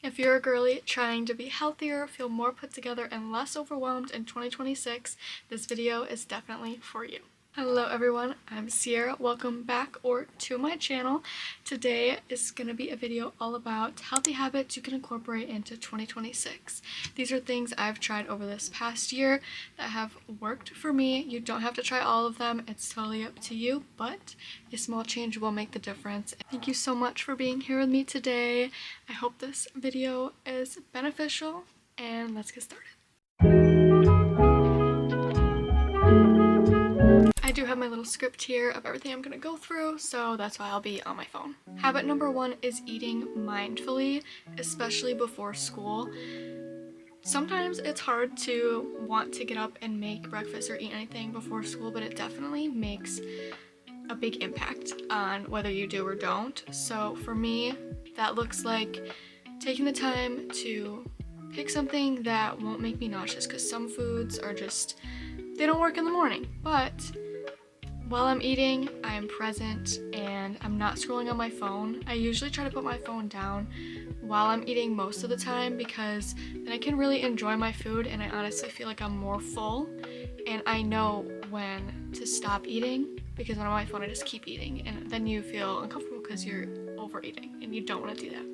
If you're a girly trying to be healthier, feel more put together, and less overwhelmed in 2026, this video is definitely for you. Hello everyone, I'm Sierra. Welcome back to my channel. Today is going to be a video all about healthy habits you can incorporate into 2026. These are things I've tried over this past year that have worked for me. You don't have to try all of them, it's totally up to you, but a small change will make the difference. Thank you so much for being here with me today. I hope this video is beneficial, and let's get started. I do have my little script here of everything I'm going to go through, so that's why I'll be on my phone. Habit number 1 is eating mindfully, especially before school. Sometimes it's hard to want to get up and make breakfast or eat anything before school, but it definitely makes a big impact on whether you do or don't. So for me, that looks like taking the time to pick something that won't make me nauseous, because some foods are just, they don't work in the morning. But while I'm eating, I'm present and I'm not scrolling on my phone. I usually try to put my phone down while I'm eating most of the time, because then I can really enjoy my food and I honestly feel like I'm more full, and I know when to stop eating, because when I'm on my phone I just keep eating and then you feel uncomfortable because you're overeating and you don't want to do that.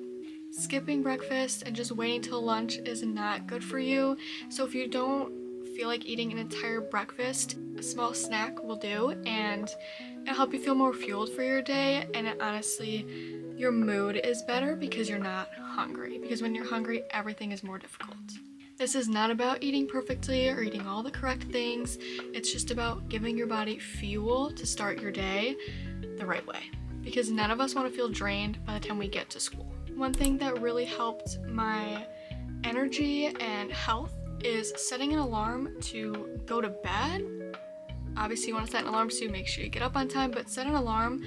Skipping breakfast and just waiting till lunch is not good for you. So if you don't feel like eating an entire breakfast, a small snack will do, and it'll help you feel more fueled for your day, and honestly, your mood is better because you're not hungry, because when you're hungry, everything is more difficult. This is not about eating perfectly or eating all the correct things. It's just about giving your body fuel to start your day the right way, because none of us want to feel drained by the time we get to school. One thing that really helped my energy and health is setting an alarm to go to bed. Obviously you want to set an alarm so you make sure you get up on time, but set an alarm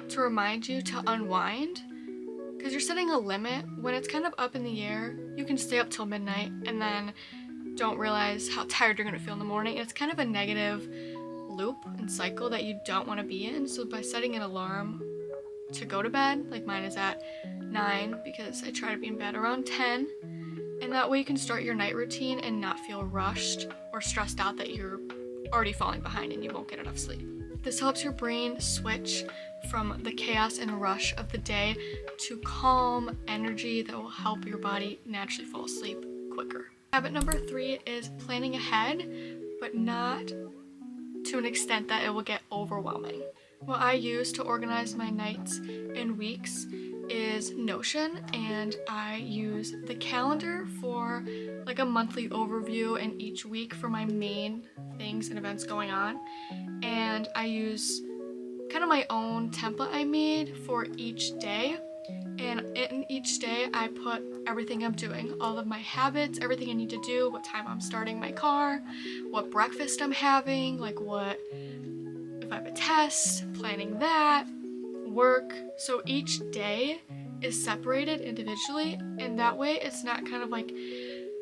to remind you to unwind, because you're setting a limit. When it's kind of up in the air, you can stay up till midnight and then don't realize how tired you're going to feel in the morning. It's kind of a negative loop and cycle that you don't want to be in. So by setting an alarm to go to bed, like mine is at 9, because I try to be in bed around 10, and that way you can start your night routine and not feel rushed or stressed out that you're already falling behind and you won't get enough sleep. This helps your brain switch from the chaos and rush of the day to calm energy that will help your body naturally fall asleep quicker. Habit number 3 is planning ahead, but not to an extent that it will get overwhelming. What I use to organize my nights and weeks is Notion, and I use the calendar for like a monthly overview, and each week for my main things and events going on. And I use kind of my own template I made for each day, and in each day I put everything I'm doing, all of my habits, everything I need to do, what time I'm starting my car, what breakfast I'm having, like what if I have a test, planning that, work. So each day is separated individually, and that way it's not kind of like,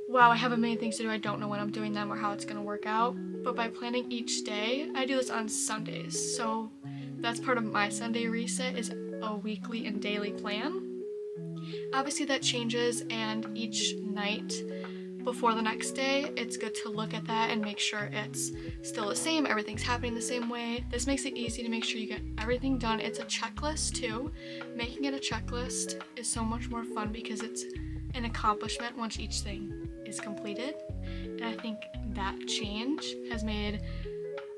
wow, I have a million things to do, I don't know when I'm doing them or how it's going to work out. But by planning each day, I do this on Sundays, so that's part of my Sunday reset, is a weekly and daily plan. Obviously that changes, and each night before the next day, it's good to look at that and make sure it's still the same, everything's happening the same way. This makes it easy to make sure you get everything done. It's a checklist too. Making it a checklist is so much more fun because it's an accomplishment once each thing is completed. And I think that change has made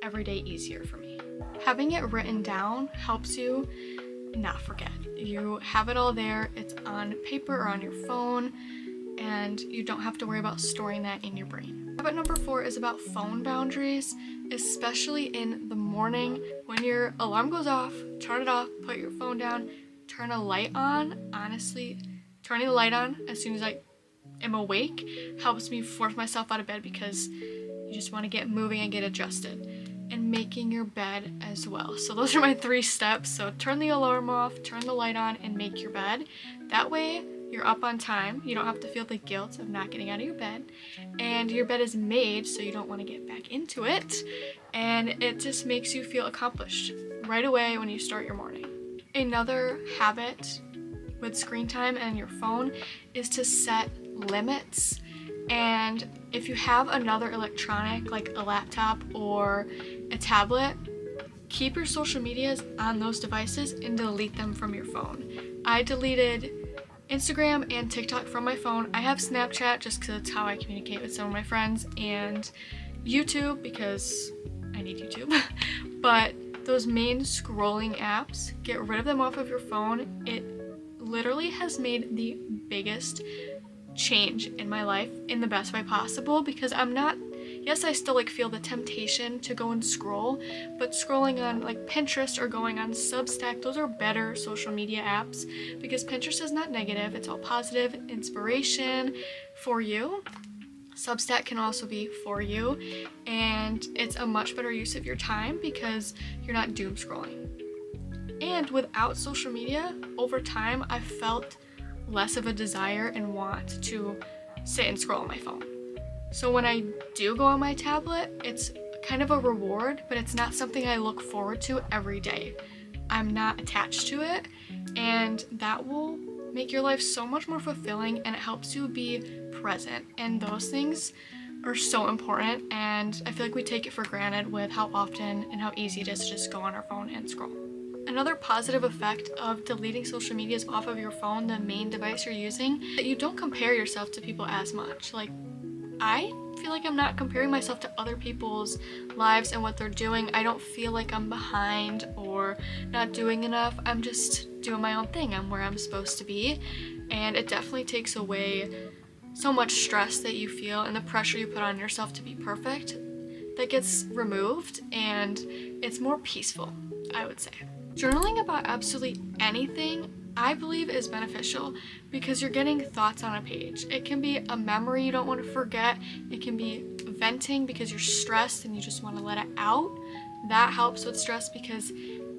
every day easier for me. Having it written down helps you not forget. You have it all there, it's on paper or on your phone, and you don't have to worry about storing that in your brain. Habit number 4 is about phone boundaries, especially in the morning. When your alarm goes off, turn it off, put your phone down, turn a light on. Honestly, turning the light on as soon as I am awake helps me force myself out of bed, because you just want to get moving and get adjusted. And making your bed as well. So those are my 3 steps. So turn the alarm off, turn the light on, and make your bed. That way you're up on time, you don't have to feel the guilt of not getting out of your bed, and your bed is made so you don't want to get back into it, and it just makes you feel accomplished right away when you start your morning. Another habit with screen time and your phone is to set limits. And if you have another electronic like a laptop or a tablet, keep your social medias on those devices and delete them from your phone. I deleted Instagram and TikTok from my phone. I have Snapchat just because it's how I communicate with some of my friends, and YouTube because I need YouTube. But those main scrolling apps, get rid of them off of your phone. It literally has made the biggest change in my life in the best way possible, because yes, I still like feel the temptation to go and scroll, but scrolling on like Pinterest or going on Substack, those are better social media apps, because Pinterest is not negative, it's all positive inspiration for you. Substack can also be for you, and it's a much better use of your time because you're not doom scrolling. And without social media, over time, I've felt less of a desire and want to sit and scroll on my phone. So when I do go on my tablet, it's kind of a reward, but it's not something I look forward to every day. I'm not attached to it, and that will make your life so much more fulfilling, and it helps you be present. And those things are so important, and I feel like we take it for granted with how often and how easy it is to just go on our phone and scroll. Another positive effect of deleting social medias off of your phone, the main device you're using, that you don't compare yourself to people as much. Like, I feel like I'm not comparing myself to other people's lives and what they're doing. I don't feel like I'm behind or not doing enough. I'm just doing my own thing. I'm where I'm supposed to be. And it definitely takes away so much stress that you feel and the pressure you put on yourself to be perfect. That gets removed, and it's more peaceful, I would say. Journaling about absolutely anything, I believe, is beneficial because you're getting thoughts on a page. It can be a memory you don't want to forget. It can be venting because you're stressed and you just want to let it out. That helps with stress because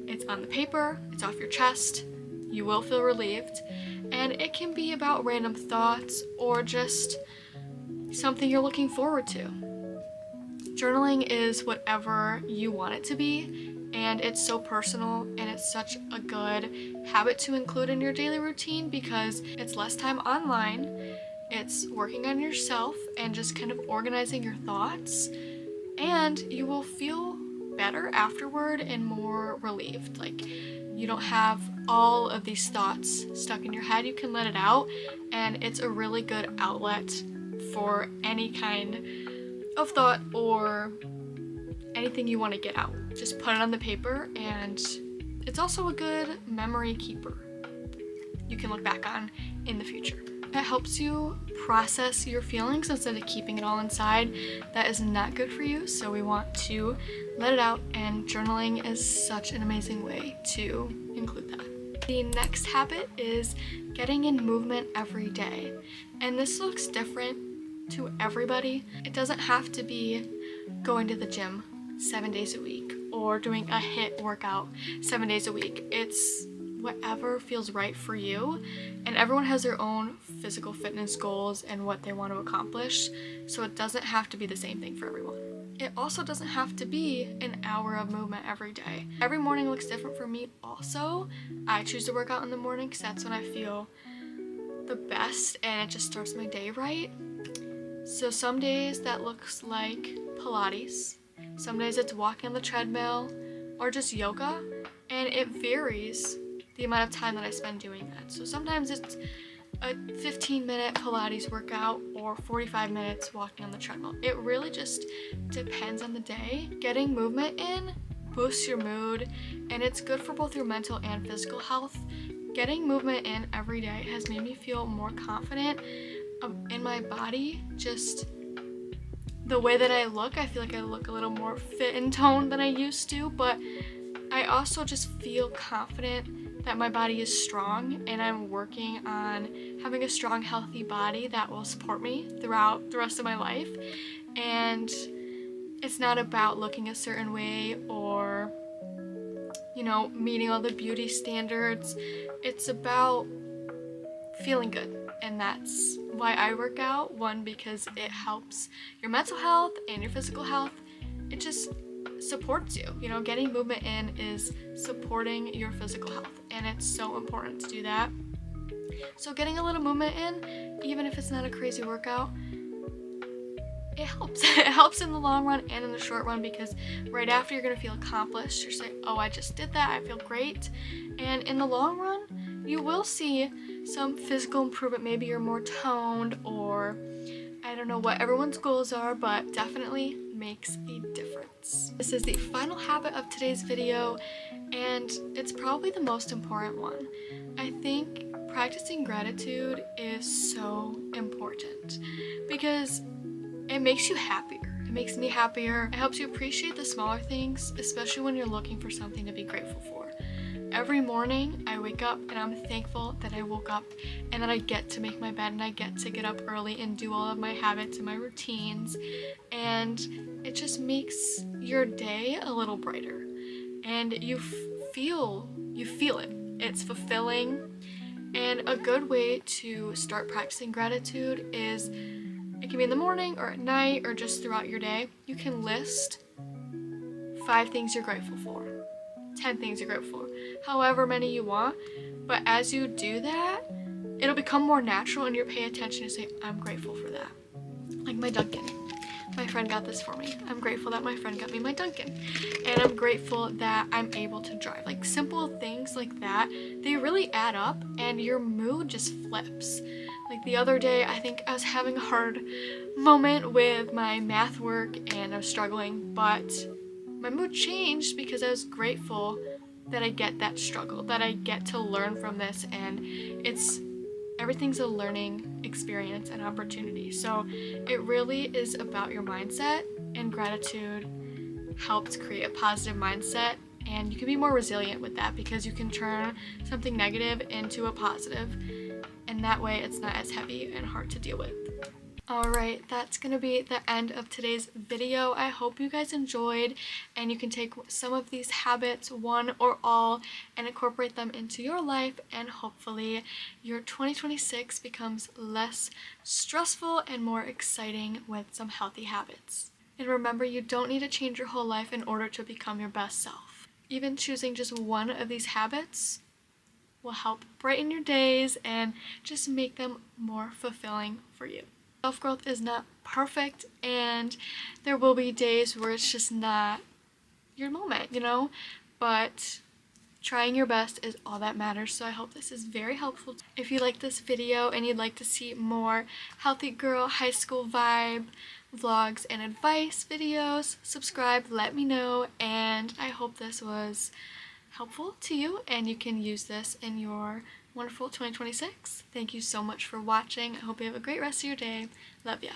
it's on the paper, it's off your chest, you will feel relieved. And it can be about random thoughts or just something you're looking forward to. Journaling is whatever you want it to be, and it's so personal, and it's such a good habit to include in your daily routine because it's less time online, it's working on yourself and just kind of organizing your thoughts, and you will feel better afterward and more relieved. Like, you don't have all of these thoughts stuck in your head, you can let it out, and it's a really good outlet for any kind of thought or anything you want to get out. Just put it on the paper, and it's also a good memory keeper you can look back on in the future. It helps you process your feelings instead of keeping it all inside. That is not good for you, so we want to let it out, and journaling is such an amazing way to include that. The next habit is getting in movement every day, and this looks different to everybody. It doesn't have to be going to the gym 7 days a week or doing a HIIT workout 7 days a week. It's whatever feels right for you, and everyone has their own physical fitness goals and what they want to accomplish, so it doesn't have to be the same thing for everyone. It also doesn't have to be an hour of movement every day. Every morning looks different for me also. I choose to work out in the morning because that's when I feel the best and it just starts my day right. So some days that looks like Pilates, some days it's walking on the treadmill or just yoga, and it varies the amount of time that I spend doing that. So sometimes it's a 15-minute Pilates workout or 45 minutes walking on the treadmill. It really just depends on the day. Getting movement in boosts your mood, and it's good for both your mental and physical health. Getting movement in every day has made me feel more confident in my body. Just the way that I look, I feel like I look a little more fit and toned than I used to, but I also just feel confident that my body is strong, and I'm working on having a strong, healthy body that will support me throughout the rest of my life. And it's not about looking a certain way or, meeting all the beauty standards. It's about feeling good, and that's why I work out. One, because it helps your mental health and your physical health. It just supports you. Getting movement in is supporting your physical health, and it's so important to do that. So getting a little movement in, even if it's not a crazy workout, it helps. It helps in the long run and in the short run, because right after you're gonna feel accomplished. You're saying, oh, I just did that, I feel great. And in the long run, you will see some physical improvement. Maybe you're more toned, or I don't know what everyone's goals are, but definitely makes a difference. This is the final habit of today's video, and it's probably the most important one. I think practicing gratitude is so important because it makes you happier. It makes me happier. It helps you appreciate the smaller things, especially when you're looking for something to be grateful for. Every morning I wake up and I'm thankful that I woke up and that I get to make my bed and I get to get up early and do all of my habits and my routines, and it just makes your day a little brighter, and you feel it. It's fulfilling. And a good way to start practicing gratitude is, it can be in the morning or at night or just throughout your day. You can list 5 things you're grateful for, 10 things you're grateful for, however many you want. But as you do that, it'll become more natural and you'll pay attention to say, I'm grateful for that. Like my Dunkin'. My friend got this for me. I'm grateful that my friend got me my Dunkin'. And I'm grateful that I'm able to drive. Like simple things like that, they really add up and your mood just flips. Like the other day, I think I was having a hard moment with my math work and I was struggling, but my mood changed because I was grateful that I get that struggle, that I get to learn from this, and everything's a learning experience and opportunity. So it really is about your mindset, and gratitude helps create a positive mindset, and you can be more resilient with that because you can turn something negative into a positive, and that way it's not as heavy and hard to deal with. Alright, that's going to be the end of today's video. I hope you guys enjoyed and you can take some of these habits, one or all, and incorporate them into your life, and hopefully your 2026 becomes less stressful and more exciting with some healthy habits. And remember, you don't need to change your whole life in order to become your best self. Even choosing just one of these habits will help brighten your days and just make them more fulfilling for you. Self-growth is not perfect, and there will be days where it's just not your moment, but trying your best is all that matters. So I hope this is very helpful. If you like this video and you'd like to see more healthy girl high school vibe vlogs and advice videos, subscribe, let me know, and I hope this was helpful to you and you can use this in your wonderful 2026. Thank you so much for watching. I hope you have a great rest of your day. Love ya.